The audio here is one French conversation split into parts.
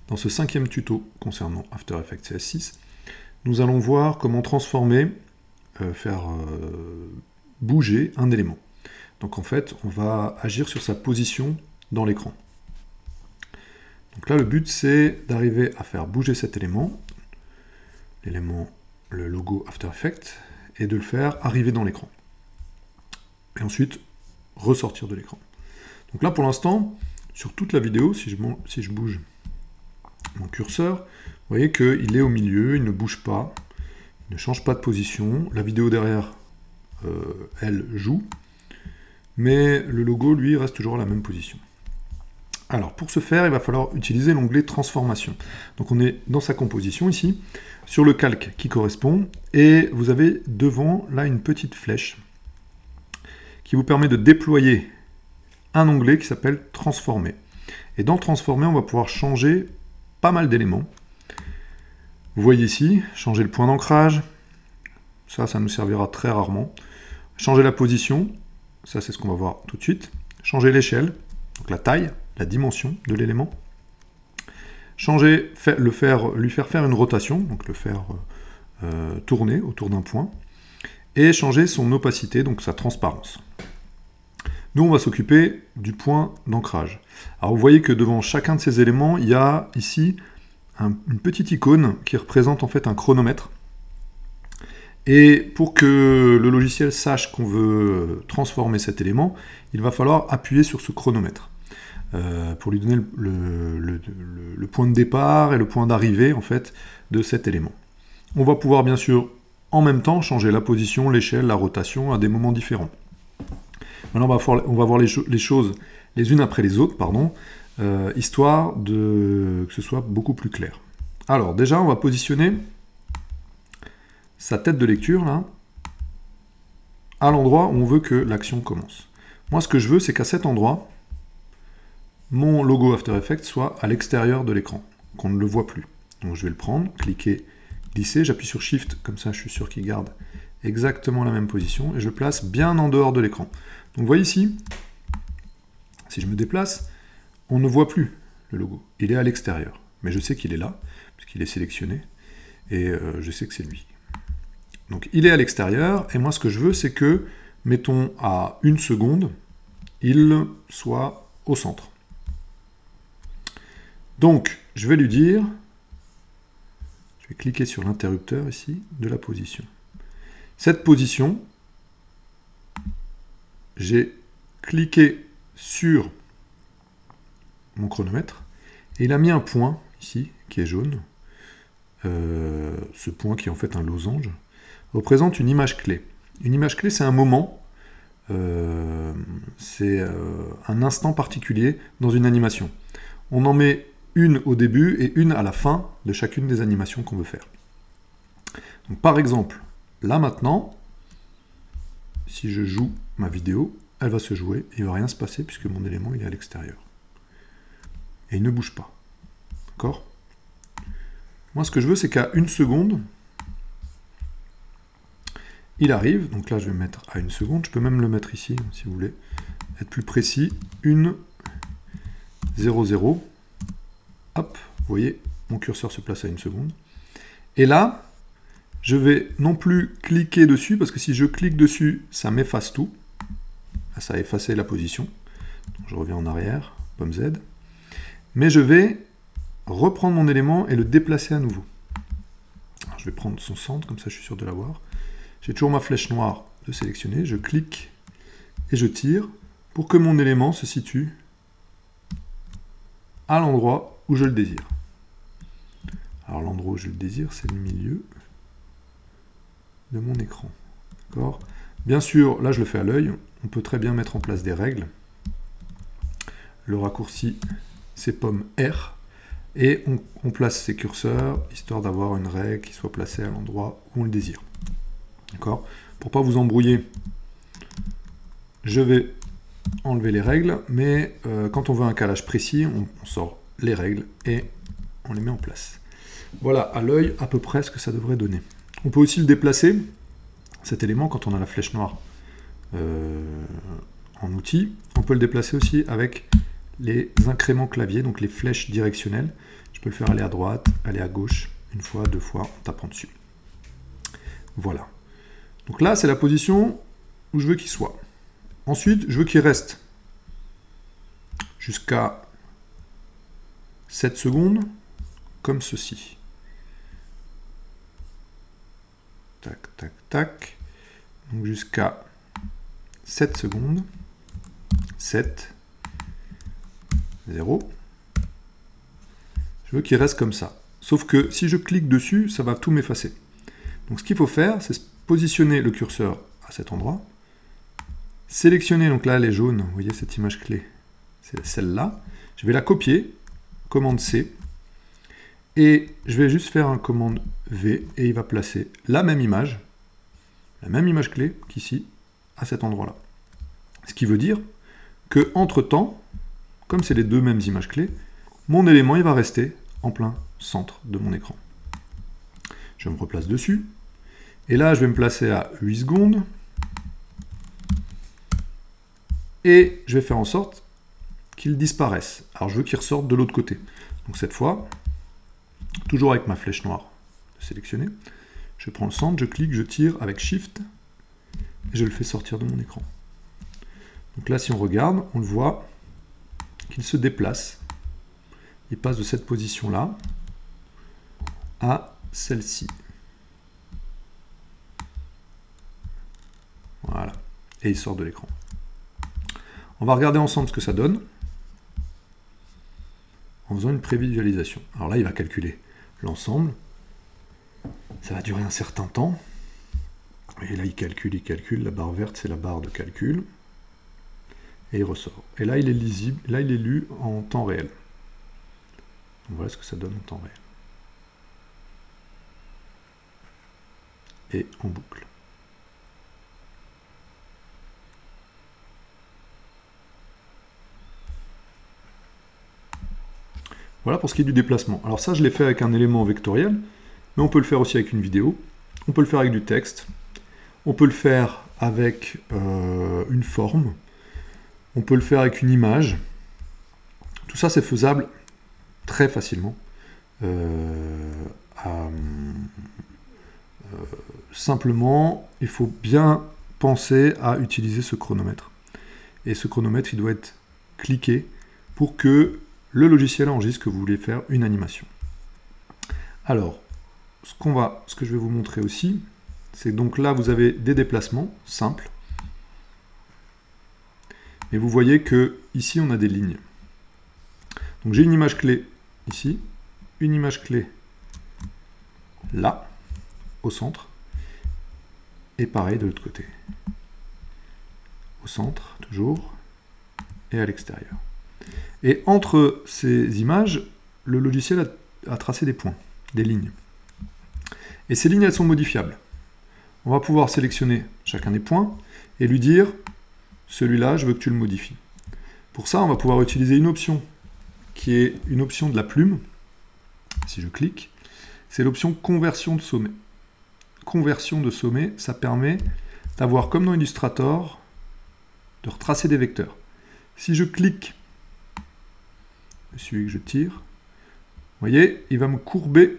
Dans ce 5e tuto concernant After Effects CS6, nous allons voir comment transformer, faire bouger un élément. Donc en fait, on va agir sur sa position dans l'écran. Donc là, le but, c'est d'arriver à faire bouger cet élément, l'élément, le logo After Effects, et de le faire arriver dans l'écran. Et ensuite, ressortir de l'écran. Donc là, pour l'instant, sur toute la vidéo, si je bouge mon curseur, vous voyez qu'il est au milieu, il ne bouge pas, il ne change pas de position. La vidéo derrière, elle joue, mais le logo, lui, reste toujours à la même position. Alors, pour ce faire, il va falloir utiliser l'onglet Transformation. Donc on est dans sa composition ici, sur le calque qui correspond, et vous avez devant, là, une petite flèche qui vous permet de déployer un onglet qui s'appelle Transformer. Et dans Transformer, on va pouvoir changer pas mal d'éléments. Vous voyez ici, changer le point d'ancrage, ça nous servira très rarement. Changer la position, ça c'est ce qu'on va voir tout de suite. Changer l'échelle, donc la taille, la dimension de l'élément. Changer, lui faire faire une rotation, donc le faire tourner autour d'un point. Et changer son opacité, donc sa transparence. Nous, on va s'occuper du point d'ancrage. Alors, vous voyez que devant chacun de ces éléments, il y a ici une petite icône qui représente en fait un chronomètre. Et pour que le logiciel sache qu'on veut transformer cet élément, il va falloir appuyer sur ce chronomètre pour lui donner le point de départ et le point d'arrivée en fait de cet élément. On va pouvoir bien sûr en même temps changer la position, l'échelle, la rotation à des moments différents. Maintenant, on va voir les choses les unes après les autres, histoire que ce soit beaucoup plus clair. Alors, déjà, on va positionner sa tête de lecture, là, à l'endroit où on veut que l'action commence. Moi, ce que je veux, c'est qu'à cet endroit, mon logo After Effects soit à l'extérieur de l'écran, qu'on ne le voit plus. Donc, je vais le prendre, cliquer, glisser, j'appuie sur Shift, comme ça, je suis sûr qu'il garde exactement la même position, et je le place bien en dehors de l'écran. Donc vous voyez ici, si je me déplace, on ne voit plus le logo. Il est à l'extérieur. Mais je sais qu'il est là, puisqu'il est sélectionné, et je sais que c'est lui. Donc il est à l'extérieur, et moi ce que je veux, c'est que, mettons à 1 seconde, il soit au centre. Donc, je vais lui dire, je vais cliquer sur l'interrupteur ici, de la position. Cette position, j'ai cliqué sur mon chronomètre, et il a mis un point, ici, qui est jaune. Ce point, qui est en fait un losange, représente une image clé. Une image clé, c'est un moment, c'est un instant particulier dans une animation. On en met une au début et une à la fin de chacune des animations qu'on veut faire. Donc, par exemple, là maintenant, si je joue ma vidéo, elle va se jouer, et il ne va rien se passer puisque mon élément il est à l'extérieur. Et il ne bouge pas. D'accord? Moi, ce que je veux, c'est qu'à 1 seconde, il arrive. Donc là, je vais me mettre à 1 seconde. Je peux même le mettre ici, si vous voulez. Être plus précis. 1, 0, 0. Hop, vous voyez, mon curseur se place à 1 seconde. Et là, je vais non plus cliquer dessus, parce que si je clique dessus, ça m'efface tout. Ça a effacé la position. Donc je reviens en arrière, pomme Z. Mais je vais reprendre mon élément et le déplacer à nouveau. Alors, je vais prendre son centre, comme ça je suis sûr de l'avoir. J'ai toujours ma flèche noire de sélectionner. Je clique et je tire pour que mon élément se situe à l'endroit où je le désire. Alors l'endroit où je le désire, c'est le milieu de mon écran. D'accord ? Bien sûr, là je le fais à l'œil, on peut très bien mettre en place des règles. Le raccourci, c'est pomme R, et on place ses curseurs, histoire d'avoir une règle qui soit placée à l'endroit où on le désire. D'accord ? Pour ne pas vous embrouiller, je vais enlever les règles, mais quand on veut un calage précis, on sort les règles et on les met en place. Voilà, à l'œil, à peu près ce que ça devrait donner. On peut aussi le déplacer, cet élément, quand on a la flèche noire en outil. On peut le déplacer aussi avec les incréments clavier, donc les flèches directionnelles. Je peux le faire aller à droite, aller à gauche, une fois, deux fois, en tapant dessus. Voilà. Donc là, c'est la position où je veux qu'il soit. Ensuite, je veux qu'il reste jusqu'à 7 secondes, comme ceci. Tac, tac, tac. Donc jusqu'à 7 secondes. 7, 0. Je veux qu'il reste comme ça. Sauf que si je clique dessus, ça va tout m'effacer. Donc ce qu'il faut faire, c'est positionner le curseur à cet endroit. Sélectionner, donc là elle est jaune, vous voyez cette image clé, c'est celle-là. Je vais la copier, commande C, et je vais juste faire un commande V, et il va placer la même image clé qu'ici, à cet endroit-là. Ce qui veut dire que entre-temps, comme c'est les deux mêmes images clés, mon élément il va rester en plein centre de mon écran. Je me replace dessus, et là je vais me placer à 8 secondes, et je vais faire en sorte qu'il disparaisse. Alors je veux qu'il ressorte de l'autre côté. Donc cette fois, toujours avec ma flèche noire sélectionnée, je prends le centre, je clique, je tire avec Shift, et je le fais sortir de mon écran. Donc là, si on regarde, on le voit qu'il se déplace. Il passe de cette position-là à celle-ci. Voilà. Et il sort de l'écran. On va regarder ensemble ce que ça donne en faisant une prévisualisation. Alors là, il va calculer l'ensemble. Ça va durer un certain temps. Et là, il calcule. La barre verte, c'est la barre de calcul. Et il ressort. Et là, il est lisible. Là, il est lu en temps réel. Donc voilà ce que ça donne en temps réel. Et en boucle. Voilà pour ce qui est du déplacement. Alors ça, je l'ai fait avec un élément vectoriel, mais on peut le faire aussi avec une vidéo, on peut le faire avec du texte, on peut le faire avec une forme, on peut le faire avec une image. Tout ça, c'est faisable très facilement. Simplement, il faut bien penser à utiliser ce chronomètre. Et ce chronomètre, il doit être cliqué pour que le logiciel enregistre que vous voulez faire une animation. Alors, ce que je vais vous montrer aussi, c'est donc là, vous avez des déplacements simples. Et vous voyez que ici, on a des lignes. Donc j'ai une image clé ici, une image clé là, au centre, et pareil de l'autre côté. Au centre, toujours, et à l'extérieur. Et entre ces images, le logiciel a tracé des points, des lignes. Et ces lignes, elles sont modifiables. On va pouvoir sélectionner chacun des points et lui dire, celui-là, je veux que tu le modifies. Pour ça, on va pouvoir utiliser une option qui est une option de la plume. Si je clique, c'est l'option conversion de sommet. Conversion de sommet, ça permet d'avoir, comme dans Illustrator, de retracer des vecteurs. Si je clique celui que je tire, vous voyez, il va me courber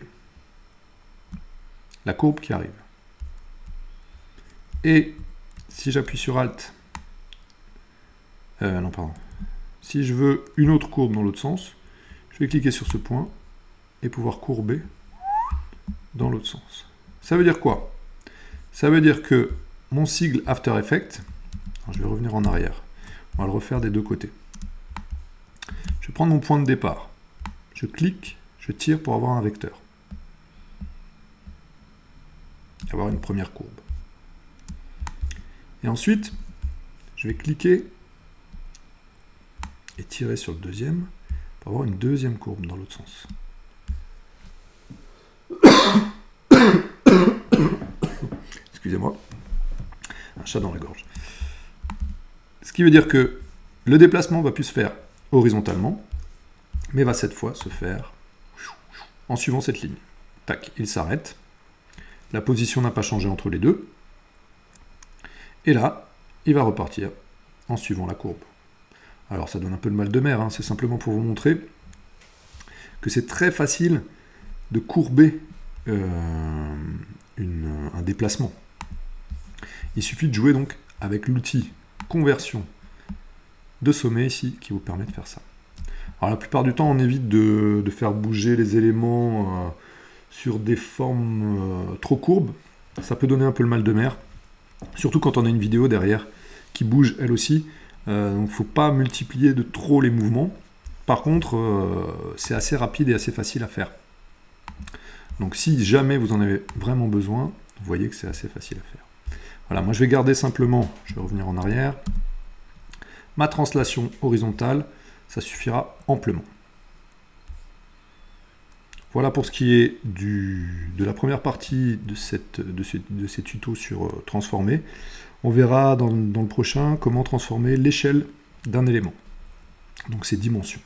la courbe qui arrive. Et si j'appuie sur Alt, si je veux une autre courbe dans l'autre sens, je vais cliquer sur ce point et pouvoir courber dans l'autre sens. Ça veut dire quoi? Ça veut dire que mon sigle After Effects, je vais revenir en arrière, on va le refaire des deux côtés. Je vais prendre mon point de départ, je clique, je tire pour avoir un vecteur. Avoir une première courbe. Et ensuite, je vais cliquer et tirer sur le deuxième pour avoir une deuxième courbe dans l'autre sens. Excusez-moi, un chat dans la gorge. Ce qui veut dire que le déplacement va plus se faire horizontalement, mais va cette fois se faire en suivant cette ligne. Tac, il s'arrête. La position n'a pas changé entre les deux. Et là, il va repartir en suivant la courbe. Alors ça donne un peu le mal de mer, hein, c'est simplement pour vous montrer que c'est très facile de courber un déplacement. Il suffit de jouer donc avec l'outil conversion de sommet ici qui vous permet de faire ça. Alors la plupart du temps on évite de faire bouger les éléments sur des formes trop courbes. Ça peut donner un peu le mal de mer, surtout quand on a une vidéo derrière qui bouge elle aussi. Donc il ne faut pas multiplier de trop les mouvements. Par contre, c'est assez rapide et assez facile à faire. Donc si jamais vous en avez vraiment besoin, vous voyez que c'est assez facile à faire. Voilà, moi je vais garder simplement, je vais revenir en arrière, ma translation horizontale, ça suffira amplement. Voilà pour ce qui est de la première partie de ces tutos sur transformer. On verra dans le prochain comment transformer l'échelle d'un élément, donc ses dimensions.